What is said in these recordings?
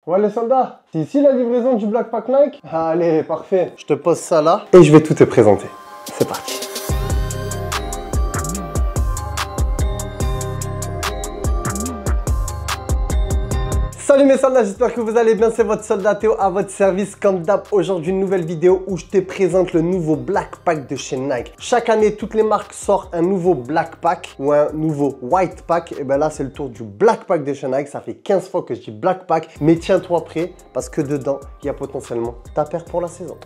Ouais les soldats, c'est ici la livraison du Black Pack Nike? Allez, parfait. Je te pose ça là et je vais tout te présenter. C'est parti. Salut mes soldats, j'espère que vous allez bien, c'est votre soldat Théo à votre service comme d'hab. Aujourd'hui une nouvelle vidéo où je te présente le nouveau Black Pack de chez Nike. Chaque année, toutes les marques sortent un nouveau Black Pack ou un nouveau White Pack. Et bien là, c'est le tour du Black Pack de chez Nike. Ça fait 15 fois que je dis Black Pack, mais tiens-toi prêt parce que dedans, il y a potentiellement ta paire pour la saison.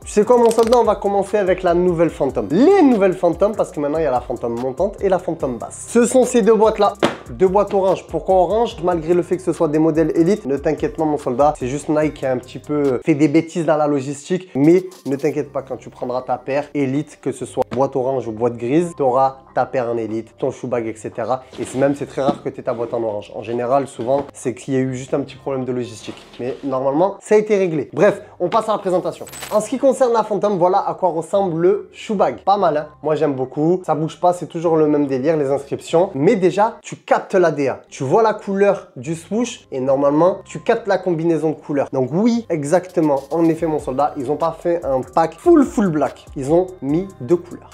Tu sais quoi mon soldat, on va commencer avec la nouvelle Phantom. Les nouvelles Phantom parce que maintenant il y a la Phantom montante et la Phantom basse. Ce sont ces deux boîtes là, deux boîtes orange. Pourquoi orange? Malgré le fait que ce soit des modèles élite, ne t'inquiète pas mon soldat, c'est juste Nike qui a un petit peu fait des bêtises dans la logistique. Mais ne t'inquiète pas, quand tu prendras ta paire élite, que ce soit boîte orange ou boîte grise, tu auras ta paire en élite, ton shoe bag, etc. Et même c'est très rare que tu aies ta boîte en orange. En général, souvent, c'est qu'il y a eu juste un petit problème de logistique. Mais normalement, ça a été réglé. Bref, on passe à la présentation. En ce qui concerne la Phantom, voilà à quoi ressemble le shoe bag. Pas mal, hein? Moi, j'aime beaucoup. Ça bouge pas, c'est toujours le même délire, les inscriptions. Mais déjà, tu captes la DA. Tu vois la couleur du swoosh et normalement, tu captes la combinaison de couleurs. Donc oui, exactement. En effet, mon soldat, ils n'ont pas fait un pack full black. Ils ont mis deux couleurs.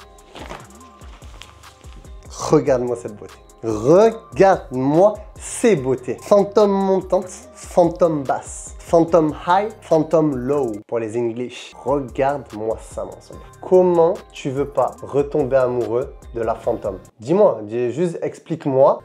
Regarde-moi cette beauté. Regarde-moi ces beautés. Phantom montante, Phantom basse. Phantom high, Phantom low pour les English. Regarde-moi ça, mon soldat. Comment tu veux pas retomber amoureux de la Phantom? Dis-moi, juste explique-moi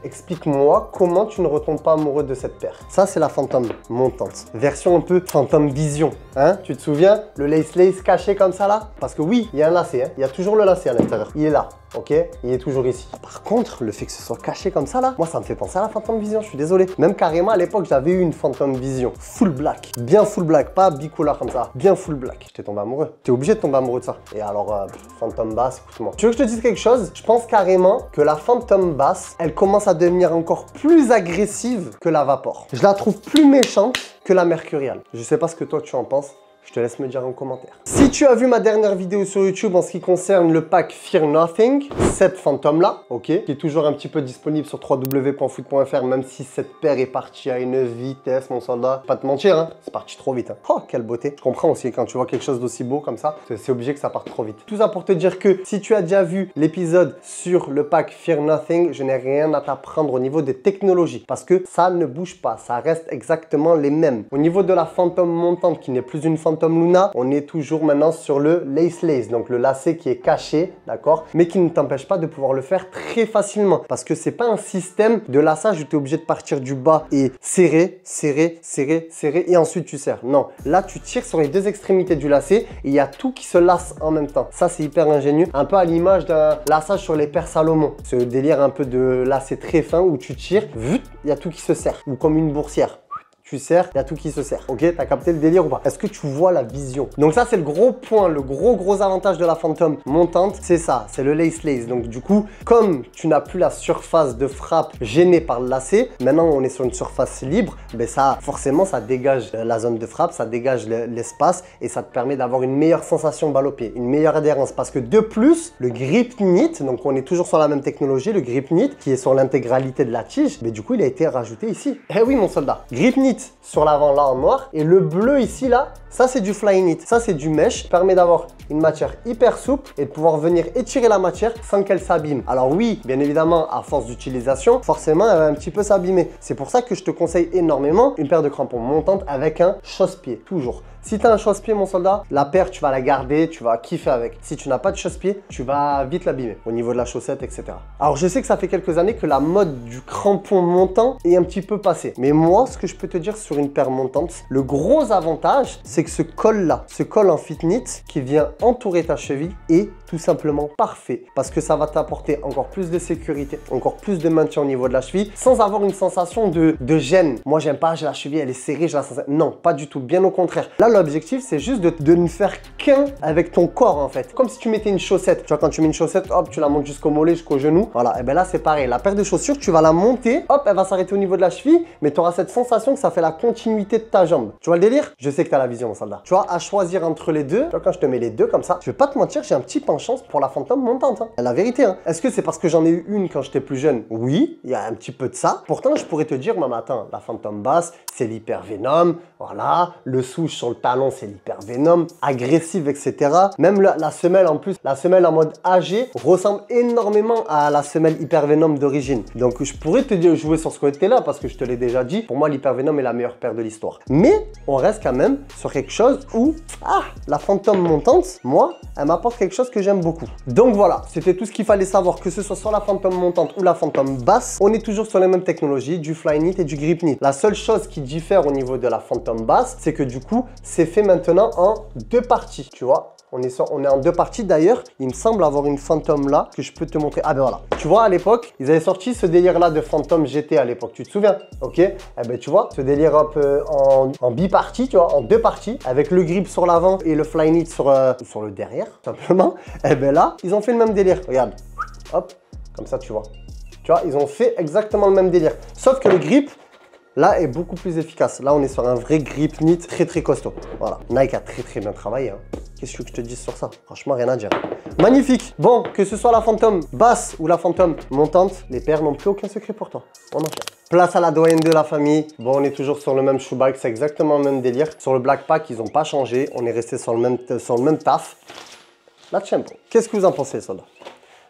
comment tu ne retombes pas amoureux de cette paire. Ça, c'est la Phantom montante. Version un peu Phantom Vision. Hein? Tu te souviens? Le lace caché comme ça là? Parce que oui, il y a un lacet. Hein? Il y a toujours le lacet à l'intérieur. Il est là. Ok, il est toujours ici. Par contre, le fait que ce soit caché comme ça là, moi ça me fait penser à la Phantom Vision, je suis désolé. Même carrément à l'époque, j'avais eu une Phantom Vision full black, bien full black, pas bicolore comme ça, bien full black. J'étais tombé amoureux. T'es obligé de tomber amoureux de ça. Et alors, Phantom basse, écoute-moi. Tu veux que je te dise quelque chose? Je pense carrément que la Phantom basse, elle commence à devenir encore plus agressive que la Vapor. Je la trouve plus méchante que la Mercurial. Je sais pas ce que toi tu en penses. Je te laisse me dire en commentaire. Si tu as vu ma dernière vidéo sur YouTube en ce qui concerne le pack Fear Nothing, cette Phantom là, ok, qui est toujours un petit peu disponible sur www.foot.fr, même si cette paire est partie à une vitesse, mon soldat. Pas te mentir, hein, c'est parti trop vite. Hein. Oh, quelle beauté. Je comprends aussi quand tu vois quelque chose d'aussi beau comme ça, c'est obligé que ça parte trop vite. Tout ça pour te dire que si tu as déjà vu l'épisode sur le pack Fear Nothing, je n'ai rien à t'apprendre au niveau des technologies parce que ça ne bouge pas, ça reste exactement les mêmes. Au niveau de la Phantom montante qui n'est plus une Phantom Luna, on est toujours maintenant sur le lace, donc le lacet qui est caché, d'accord, mais qui ne t'empêche pas de pouvoir le faire très facilement parce que c'est pas un système de laçage où tu es obligé de partir du bas et serrer et ensuite tu serres. Non, là tu tires sur les deux extrémités du lacet et il y a tout qui se lace en même temps. Ça c'est hyper ingénieux, un peu à l'image d'un laçage sur les paires Salomon. Ce délire un peu de lacet très fin où tu tires, il y a tout qui se serre ou comme une boursière. Tu serres, il y a tout qui se serre. Ok, t'as capté le délire ou pas? Est-ce que tu vois la vision? Donc ça, c'est le gros point, le gros avantage de la Phantom montante, c'est ça, c'est le lace. Donc du coup, comme tu n'as plus la surface de frappe gênée par le lacet, maintenant on est sur une surface libre, ben ça, forcément, ça dégage la zone de frappe, ça dégage l'espace et ça te permet d'avoir une meilleure sensation balle au pied, une meilleure adhérence. Parce que de plus, le grip knit, donc on est toujours sur la même technologie, le grip knit qui est sur l'intégralité de la tige, mais du coup, il a été rajouté ici. Eh oui, mon soldat, grip knit sur l'avant là en noir et le bleu ici là, ça c'est du fly knit, ça c'est du mesh, permet d'avoir une matière hyper souple et de pouvoir venir étirer la matière sans qu'elle s'abîme. Alors oui, bien évidemment, à force d'utilisation, forcément elle va un petit peu s'abîmer. C'est pour ça que je te conseille énormément une paire de crampons montantes avec un chausse-pied, toujours. Si tu as un chausse-pied, mon soldat, la paire, tu vas la garder, tu vas kiffer avec. Si tu n'as pas de chausse-pied, tu vas vite l'abîmer au niveau de la chaussette, etc. Alors, je sais que ça fait quelques années que la mode du crampon montant est un petit peu passée. Mais moi, ce que je peux te dire sur une paire montante, le gros avantage, c'est que ce col-là, ce col en fit knit qui vient entourer ta cheville est tout simplement parfait parce que ça va t'apporter encore plus de sécurité, encore plus de maintien au niveau de la cheville sans avoir une sensation de gêne. Moi, j'aime pas, j'ai la cheville, elle est serrée, j'ai la sensation... Non, pas du tout, bien au contraire. Là, l'objectif, c'est juste de ne faire qu'un avec ton corps, en fait. Comme si tu mettais une chaussette. Tu vois, quand tu mets une chaussette, hop, tu la montes jusqu'au mollet, jusqu'au genou. Voilà, et bien là, c'est pareil. La paire de chaussures, tu vas la monter, hop, elle va s'arrêter au niveau de la cheville, mais tu auras cette sensation que ça fait la continuité de ta jambe. Tu vois le délire? Je sais que tu as la vision, mon soldat. Tu vois, à choisir entre les deux, tu vois, quand je te mets les deux comme ça, je vais pas te mentir, j'ai un petit penchant pour la Phantom montante. Hein. La vérité, hein. Est-ce que c'est parce que j'en ai eu une quand j'étais plus jeune? Oui, il y a un petit peu de ça. Pourtant, je pourrais te dire, maman, attends, la Phantom basse, c'est l'hypervénum. Voilà, le souche sur le talon, c'est l'hypervénum. Agressive, etc. Même la semelle en plus, la semelle en mode AG ressemble énormément à la semelle hypervénum d'origine. Donc je pourrais te dire jouer sur ce côté-là parce que je te l'ai déjà dit. Pour moi, l'hypervénum est la meilleure paire de l'histoire. Mais on reste quand même sur quelque chose où, la fantôme montante, moi, elle m'apporte quelque chose que j'aime beaucoup. Donc voilà, c'était tout ce qu'il fallait savoir, que ce soit sur la fantôme montante ou la fantôme basse. On est toujours sur les mêmes technologies, du fly knit et du grip knit. La seule chose qui diffère au niveau de la fantôme basse, c'est que du coup, c'est fait maintenant en 2 parties, tu vois. On est en 2 parties. D'ailleurs, il me semble avoir une fantôme là que je peux te montrer. Ah ben voilà. Tu vois, à l'époque, ils avaient sorti ce délire-là de fantôme GT à l'époque. Tu te souviens? Ok. Eh ben tu vois, ce délire un peu en bipartie, tu vois, en 2 parties, avec le grip sur l'avant et le fly knit sur le derrière, tout simplement. Eh ben là, ils ont fait le même délire. Regarde. Hop, comme ça, tu vois. Tu vois, ils ont fait exactement le même délire. Sauf que le grip, là, est beaucoup plus efficace. Là, on est sur un vrai grip knit très très costaud. Voilà. Nike a très bien travaillé. Hein. Qu'est-ce que je te dise sur ça? Franchement, rien à dire. Magnifique. Bon, que ce soit la fantôme basse ou la fantôme montante, les paires n'ont plus aucun secret pour toi. On enchaîne. Place à la doyenne de la famille. Bon, on est toujours sur le même shoe bag. C'est exactement le même délire. Sur le Black Pack, ils n'ont pas changé. On est resté sur le même taf. La Champo. Qu'est-ce que vous en pensez, soldats?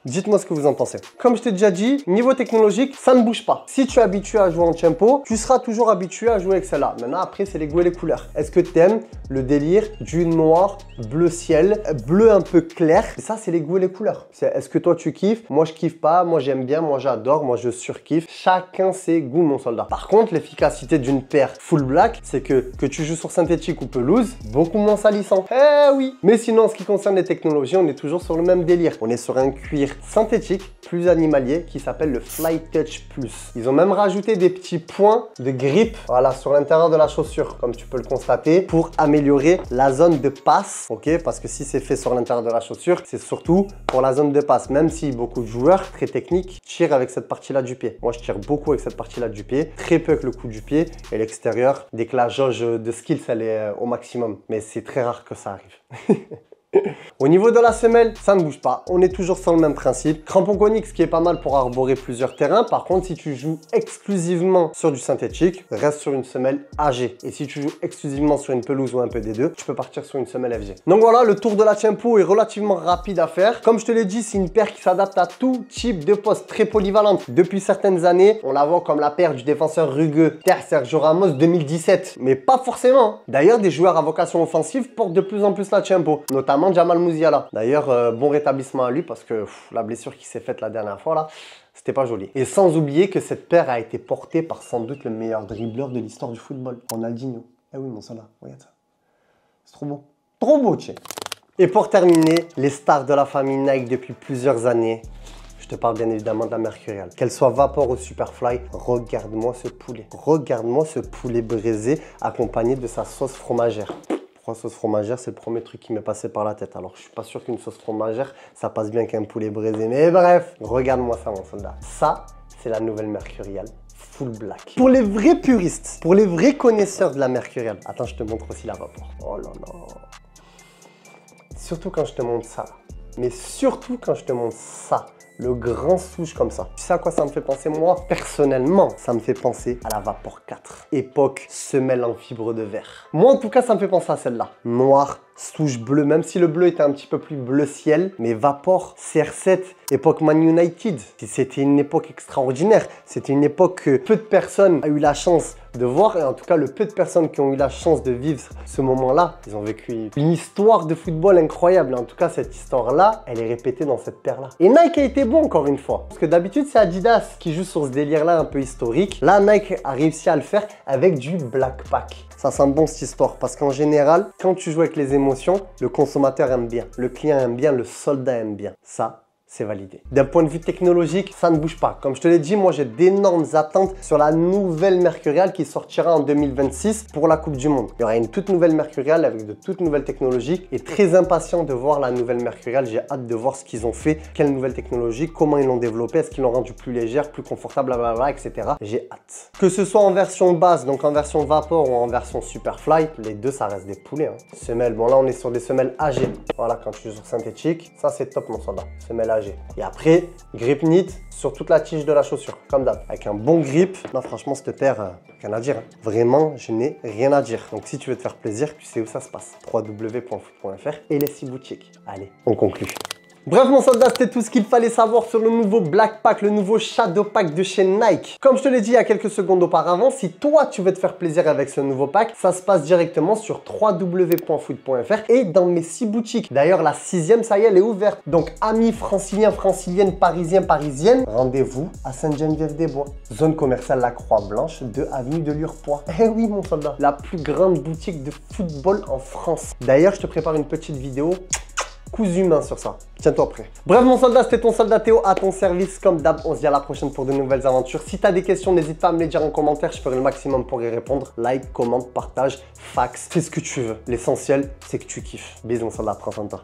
Dites-moi ce que vous en pensez. Comme je t'ai déjà dit, niveau technologique, ça ne bouge pas. Si tu es habitué à jouer en tempo, tu seras toujours habitué à jouer avec celle-là. Maintenant, après, c'est les goûts et les couleurs. Est-ce que tu aimes le délire du noir, bleu ciel, bleu un peu clair? Et ça, c'est les goûts et les couleurs. Est-ce que toi, tu kiffes? Moi, je kiffe pas. Moi, j'aime bien. Moi, j'adore. Moi, je surkiffe. Chacun ses goûts, mon soldat. Par contre, l'efficacité d'une paire full black, c'est que tu joues sur synthétique ou pelouse, beaucoup moins salissant. Eh oui. Mais sinon, en ce qui concerne les technologies, on est toujours sur le même délire. On est sur un cuir synthétique plus animalier qui s'appelle le Fly Touch Plus. Ils ont même rajouté des petits points de grip, voilà, sur l'intérieur de la chaussure, comme tu peux le constater, pour améliorer la zone de passe, ok? Parce que si c'est fait sur l'intérieur de la chaussure, c'est surtout pour la zone de passe, même si beaucoup de joueurs très techniques tirent avec cette partie-là du pied. Moi, je tire beaucoup avec cette partie-là du pied, très peu avec le coup du pied et l'extérieur, dès que la jauge de skills, elle est au maximum. Mais c'est très rare que ça arrive. Au niveau de la semelle, ça ne bouge pas. On est toujours sur le même principe. Crampon conique, ce qui est pas mal pour arborer plusieurs terrains. Par contre, si tu joues exclusivement sur du synthétique, reste sur une semelle AG. Et si tu joues exclusivement sur une pelouse ou un peu des deux, tu peux partir sur une semelle FG. Donc voilà, le tour de la Champo est relativement rapide à faire. Comme je te l'ai dit, c'est une paire qui s'adapte à tout type de poste, très polyvalente. Depuis certaines années, on la voit comme la paire du défenseur rugueux Sergio Ramos 2017. Mais pas forcément. D'ailleurs, des joueurs à vocation offensive portent de plus en plus la Champo, notamment Jamal Musiala. D'ailleurs, bon rétablissement à lui parce que la blessure qui s'est faite la dernière fois là, c'était pas joli. Et sans oublier que cette paire a été portée par sans doute le meilleur dribbleur de l'histoire du football, Ronaldinho. Eh oui, mon soldat, regarde ça. C'est trop beau. Trop beau, tiens. Et pour terminer, les stars de la famille Nike depuis plusieurs années. Je te parle bien évidemment de la Mercurial. Qu'elle soit Vapor ou Superfly, regarde-moi ce poulet. Regarde-moi ce poulet braisé accompagné de sa sauce fromagère. Pourquoi sauce fromagère? C'est le premier truc qui m'est passé par la tête. Alors, je suis pas sûr qu'une sauce fromagère, ça passe bien qu'un poulet braisé. Mais bref, regarde-moi ça, mon soldat. Ça, c'est la nouvelle Mercurial full black. Pour les vrais puristes, pour les vrais connaisseurs de la Mercurial. Attends, je te montre aussi la Vapor. Oh là là. Surtout quand je te montre ça. Mais surtout quand je te montre ça. Le grand souche comme ça. Tu sais à quoi ça me fait penser? Moi, personnellement, ça me fait penser à la Vapor 4. Époque semelle en fibre de verre. Moi, en tout cas, ça me fait penser à celle-là. Noir, souche bleu, même si le bleu était un petit peu plus bleu ciel. Mais Vapor, CR7, époque Man United. C'était une époque extraordinaire. C'était une époque que peu de personnes ont eu la chance de voir. Et en tout cas, le peu de personnes qui ont eu la chance de vivre ce moment-là, ils ont vécu une histoire de football incroyable. En tout cas, cette histoire-là, elle est répétée dans cette paire-là. Et Nike a été bon, encore une fois. Parce que d'habitude, c'est Adidas qui joue sur ce délire-là un peu historique. Là, Nike a réussi à le faire avec du Black Pack. Ça sent bon cette histoire parce qu'en général, quand tu joues avec les émotions, le consommateur aime bien, le client aime bien, le soldat aime bien. Ça, c'est validé. D'un point de vue technologique, ça ne bouge pas. Comme je te l'ai dit, moi j'ai d'énormes attentes sur la nouvelle Mercurial qui sortira en 2026 pour la Coupe du Monde. Il y aura une toute nouvelle Mercurial avec de toutes nouvelles technologies et très impatient de voir la nouvelle Mercurial. J'ai hâte de voir ce qu'ils ont fait, quelle nouvelle technologie, comment ils l'ont développée, est-ce qu'ils l'ont rendue plus légère, plus confortable, blablabla, etc. J'ai hâte. Que ce soit en version basse, donc en version Vapor ou en version Superfly, les deux ça reste des poulets. Hein. Semelles, bon là on est sur des semelles AG. Voilà, quand je suis sur synthétique, ça c'est top mon soldat. Semelle AG. partager. Et après, grip knit sur toute la tige de la chaussure, comme d'hab. Avec un bon grip. Non, franchement, cette paire, rien à dire. Hein. Vraiment, je n'ai rien à dire. Donc, si tu veux te faire plaisir, tu sais où ça se passe. www.foot.fr et les 6 boutiques. Allez, on conclut. Bref mon soldat, c'était tout ce qu'il fallait savoir sur le nouveau Black Pack, le nouveau Shadow Pack de chez Nike. Comme je te l'ai dit il y a quelques secondes auparavant, si toi tu veux te faire plaisir avec ce nouveau pack, ça se passe directement sur www.foot.fr et dans mes 6 boutiques. D'ailleurs la 6e, ça y est, elle est ouverte. Donc amis franciliens, franciliennes, parisiens, parisiennes, rendez-vous à Sainte-Geneviève-des-Bois. Zone commerciale La Croix-Blanche, 2 avenue de Lurpois. Eh oui mon soldat, la plus grande boutique de football en France. D'ailleurs je te prépare une petite vidéo cousu main sur ça. Tiens-toi prêt. Bref mon soldat, c'était ton soldat Théo à ton service. Comme d'hab, on se dit à la prochaine pour de nouvelles aventures. Si tu as des questions, n'hésite pas à me les dire en commentaire. Je ferai le maximum pour y répondre. Like, commente, partage, fax, fais ce que tu veux. L'essentiel, c'est que tu kiffes. Bisous mon soldat, prends soin de toi.